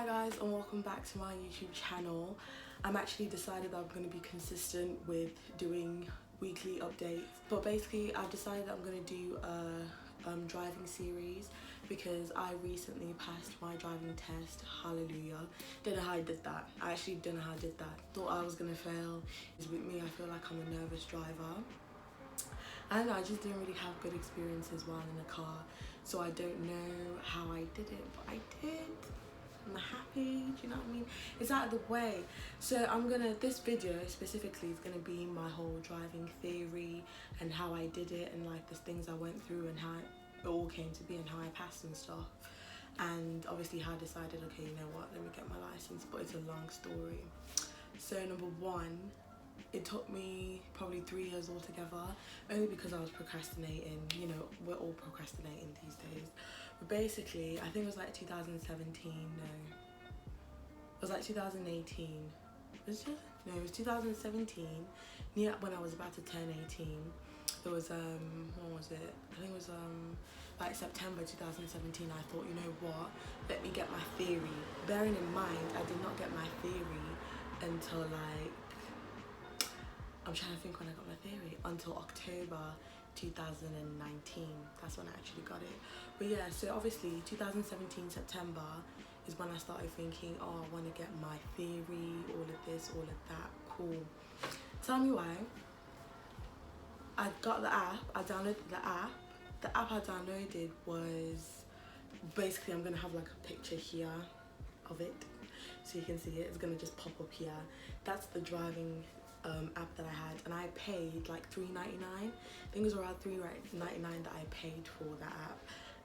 guys, and welcome back to my YouTube channel. I'm actually decided that I'm going to be consistent with doing weekly updates, but basically I've decided I'm going to do a driving series because I recently passed my driving test. Hallelujah. Don't know how I did that. I actually don't know how I did that. Thought I was going to fail. With me, I feel like I'm a nervous driver. I don't know, I just didn't really have good experiences while in a car, so I don't know how I did it, but I did. I'm happy, do you know what I mean? It's out of the way. So this video specifically is gonna be my whole driving theory and how I did it and like the things I went through and how it all came to be and how I passed and stuff. And obviously how I decided, okay, you know what, let me get my license, but it's a long story. So number one, it took me probably 3 years altogether, only because I was procrastinating. You know, we're all procrastinating these days. But basically, I think it was like 2017, no. It was like 2018. Was it? No, it was 2017, near when I was about to turn 18. It was, when was it? I think it was, like September 2017. I thought, you know what, let me get my theory. Bearing in mind, I did not get my theory until like, I'm trying to think when I got my theory, until October 2019. That's when I actually got it. But yeah, so obviously 2017 September is when I started thinking, oh, I want to get my theory, all of this, all of that, cool. Tell me why. I got the app, I downloaded the app. The app I downloaded was, basically I'm going to have like a picture here of it, so you can see it. It's going to just pop up here. That's the driving app that I had, and I paid like $3.99. I think it was around $3.99 that I paid for that app,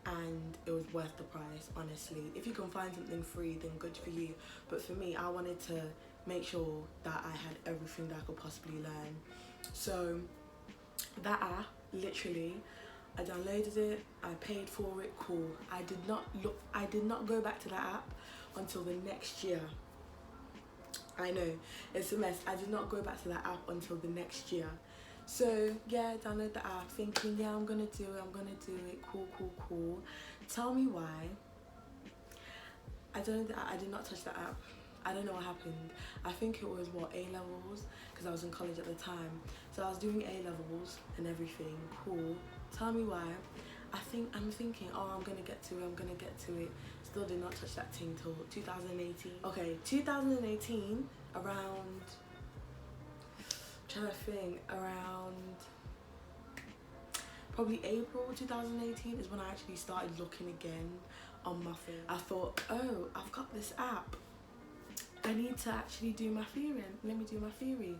and it was worth the price, honestly. If you can find something free, then good for you, but for me, I wanted to make sure that I had everything that I could possibly learn. So that app, literally, I downloaded it, I paid for it, cool. I did not go back to that app until the next year. I know, it's a mess. I did not go back to that app until the next year. So yeah, download the app thinking, yeah, I'm gonna do it, cool. Tell me why. I did not touch the app. I don't know what happened. I think it was A-levels, because I was in college at the time. So I was doing A-levels and everything, cool. Tell me why. I'm thinking, oh, I'm gonna get to it. Still did not touch that thing till 2018. Okay, 2018, around, around probably April 2018 is when I actually started looking again on my phone. I thought, oh, I've got this app. I need to actually do my theory. Let me do my theory.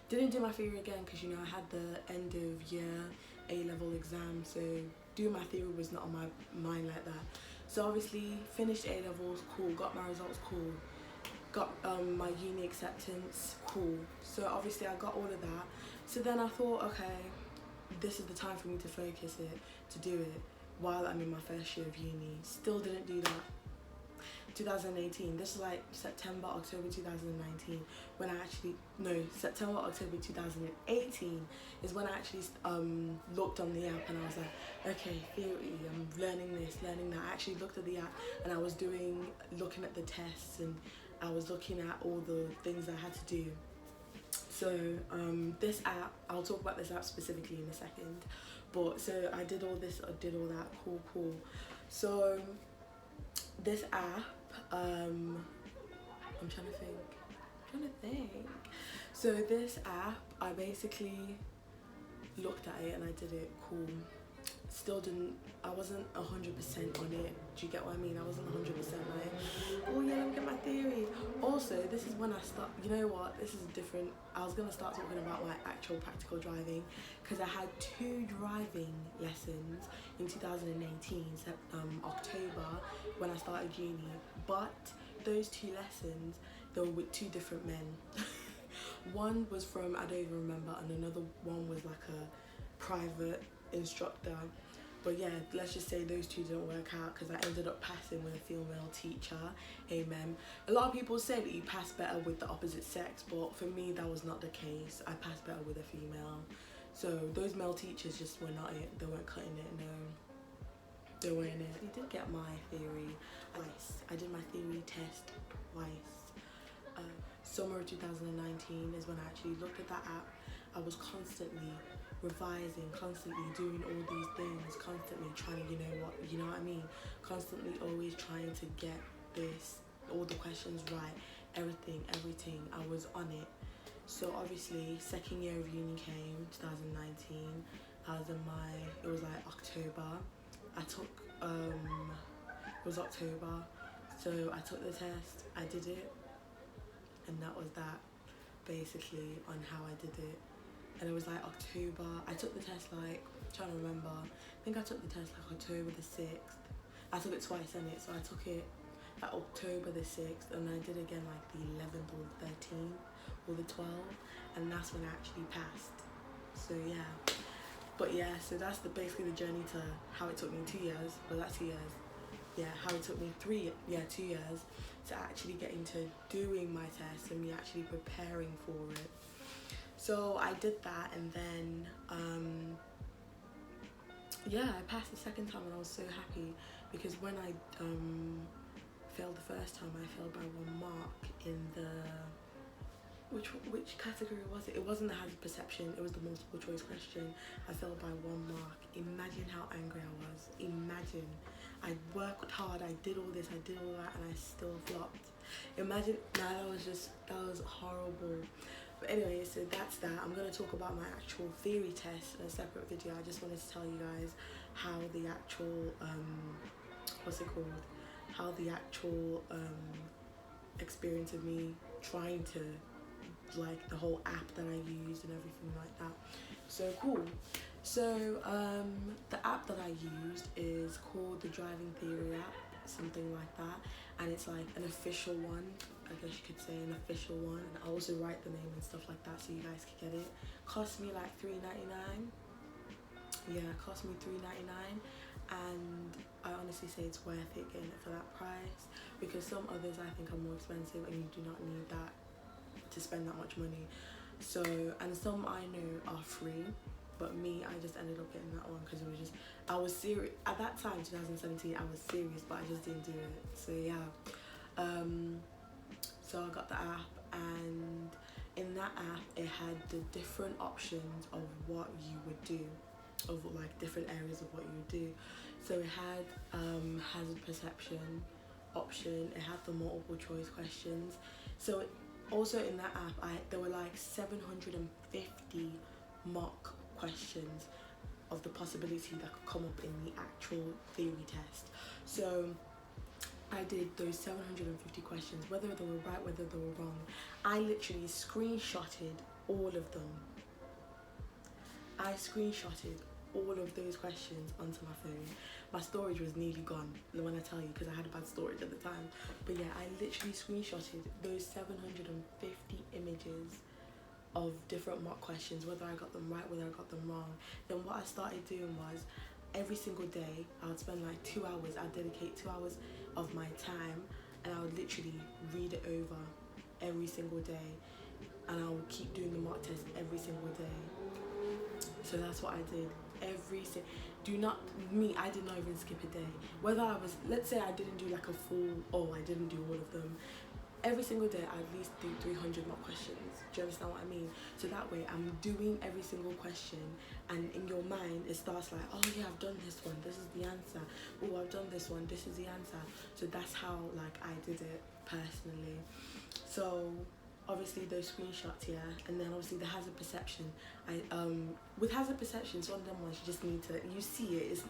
Didn't do my theory again because, you know, I had the end of year A-level exam, so doing my theory was not on my mind like that. So obviously finished A-levels, cool, got my results, cool, got my uni acceptance, cool. So obviously I got all of that. So then I thought, okay, this is the time for me to focus it, to do it while I'm in my first year of uni. Still didn't do that. 2018, this is like September, October 2019, when I actually, no, September, October 2018 is when I actually looked on the app, and I was like, okay, theory, I'm learning this, learning that. I actually looked at the app and I was looking at the tests, and I was looking at all the things I had to do. So this app, I'll talk about this app specifically in a second, but so I did all this, I did all that, cool. So this app, I'm trying to think. So this app, I basically looked at it and I did it, cool. Still I wasn't 100% on it. Do you get what I mean? I wasn't 100% like, oh yeah, let me get my theory. Also, this is when I start, you know what, this is different. I was gonna start talking about my actual practical driving, because I had 2 driving lessons in 2018, October, when I started uni. But those 2 lessons, they were with 2 different men. One was from, I don't even remember, and another one was like a private instructor. But yeah, let's just say those 2 didn't work out because I ended up passing with a female teacher. Amen. A lot of people say that you pass better with the opposite sex, but for me that was not the case. I passed better with a female. So those male teachers just were not it. They weren't cutting it, no. doing it. I did get my theory twice. I did my theory test twice. Summer of 2019 is when I actually looked at that app. I was constantly revising, constantly doing all these things, constantly trying to, you know what I mean? Constantly always trying to get this, all the questions right, everything. I was on it. So obviously, second year of uni came, 2019. It was like October. It was October. So I took the test, I did it, and that was that, basically, on how I did it. And it was like October. I took the test like, I'm trying to remember. I think I took the test like October the 6th. I took it twice, innit? So I took it like October the 6th, and I did again like the 11th or the 13th or the 12th, and that's when I actually passed. So yeah. But yeah, so that's basically the journey to how it took me 2 years. Well, that's 2 years. Yeah, how it took me 2 years to actually get into doing my test and me actually preparing for it. So I did that, and then yeah, I passed the second time, and I was so happy because when I failed the first time, I failed by 1 mark in the which category was it? It wasn't the hazard perception, it was the multiple choice question. I failed by 1 mark. Imagine how angry I was. Imagine. I worked hard, I did all this, I did all that, and I still flopped. Imagine. That was horrible. But anyway, so that's that. I'm going to talk about my actual theory test in a separate video. I just wanted to tell you guys how the actual how the actual experience of me trying to, like, the whole app that I used and everything like that. So cool. So the app that I used is called the Driving Theory app, something like that, and it's like an official one, I guess you could say, an official one. And I also write the name and stuff like that so you guys can get it. Cost me like $3.99. Yeah, it cost me $3.99, and I honestly say it's worth it getting it for that price, because some others I think are more expensive and you do not need that to spend that much money. So, and some I know are free, but me, I just ended up getting that one because it was just, I was serious at that time, 2017. I was serious, but I just didn't do it. So yeah, so I got the app, and in that app it had the different options of what you would do, of like different areas of what you would do. So it had hazard perception option, it had the multiple choice questions. So also in that app, there were like 750 mock questions of the possibility that could come up in the actual theory test. So I did those 750 questions, whether they were right, whether they were wrong. I literally screenshotted all of them. I screenshotted all of those questions onto my phone. My storage was nearly gone when I tell you, because I had bad storage at the time. But yeah, I literally screenshotted those 750 images of different mock questions, whether I got them right, whether I got them wrong. Then what I started doing was, every single day I would spend like 2 hours, I'd dedicate 2 hours of my time, and I would literally read it over every single day, and I would keep doing the mock test every single day. So that's what I did. I did not even skip a day. Whether I was, let's say I didn't do like a full, I didn't do all of them. Every single day I at least do 300 mock questions. Do you understand what I mean? So that way I'm doing every single question, and in your mind it starts like, oh yeah, I've done this one, this is the answer. Oh, I've done this one, this is the answer. So that's how like I did it personally. So obviously those screenshots, yeah, and then obviously the hazard perception. With hazard perception, it's one of them ones you just need to, you see it.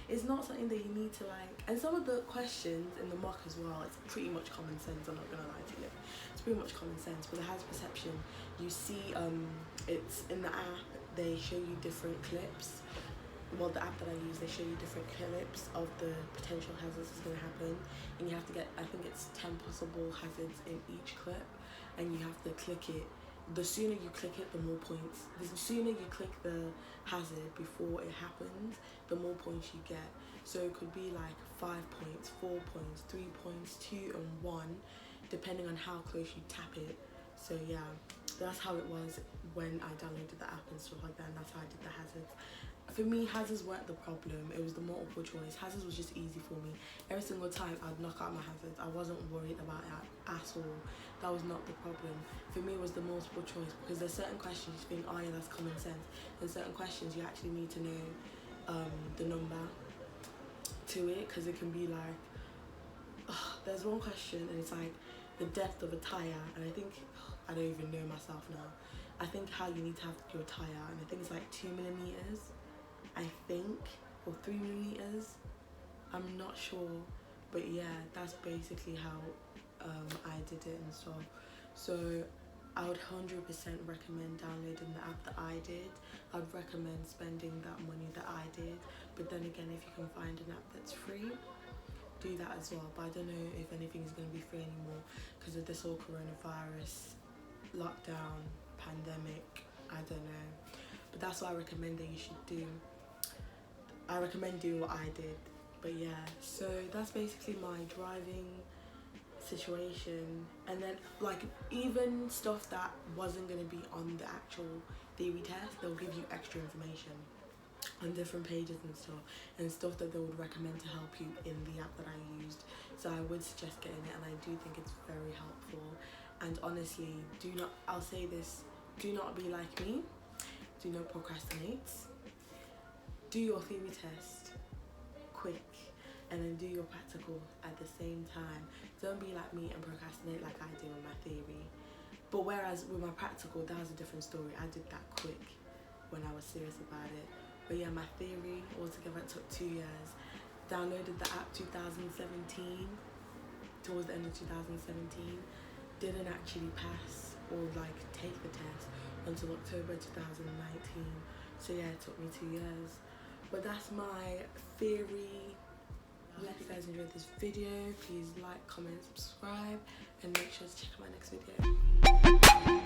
It's not something that you need to like. And some of the questions in the mock as well, it's pretty much common sense. I'm not gonna lie to you, it's pretty much common sense. But the hazard perception, you see, it's in the app. They show you different clips. Well, the app that I use, they show you different clips of the potential hazards that's going to happen, and you have to get, I think it's 10 possible hazards in each clip, and you have to click it. The sooner you click it, the more points. The sooner you click the hazard before it happens, the more points you get. So it could be like 5 points, 4 points, 3 points, 2 and 1, depending on how close you tap it. So yeah, that's how it was when I downloaded the app and stuff like that, and that's how I did the hazards. for me, hazards weren't the problem. It was the multiple choice. Hazards was just easy for me. Every single time I'd knock out my hazards. I wasn't worried about it at all. That was not the problem. For me, it was the multiple choice, because there's certain questions you think, oh yeah, that's common sense. And certain questions you actually need to know the number to it, because it can be like, there's one question and it's like the depth of a tire, and I think, I don't even know myself now. I think how you need to have your tire, and I think it's like 2 millimeters, I think, or 3 millimeters. I'm not sure, but yeah, that's basically how I did it and stuff. So I would 100% recommend downloading the app that I did. I would recommend spending that money that I did, but then again, if you can find an app that's free, do that as well. But I don't know if anything is going to be free anymore because of this whole coronavirus lockdown pandemic. I don't know, but that's what I recommend that you should do. I recommend doing what I did. But yeah, so that's basically my driving situation. And then like even stuff that wasn't going to be on the actual theory test, they'll give you extra information on different pages and stuff that they would recommend to help you in the app that I used. So I would suggest getting it, and I do think it's very helpful. And honestly, I'll say this, do not be like me, do not procrastinate. Do your theory test quick and then do your practical at the same time. Don't be like me and procrastinate like I do with my theory. But whereas with my practical, that was a different story. I did that quick when I was serious about it. But yeah, my theory altogether took 2 years. Downloaded the app 2017, towards the end of 2017. Didn't actually pass or like take the test until October 2019. So yeah, it took me 2 years. But that's my theory. I hope you guys enjoyed this video. Please like, comment, subscribe, and make sure to check out my next video.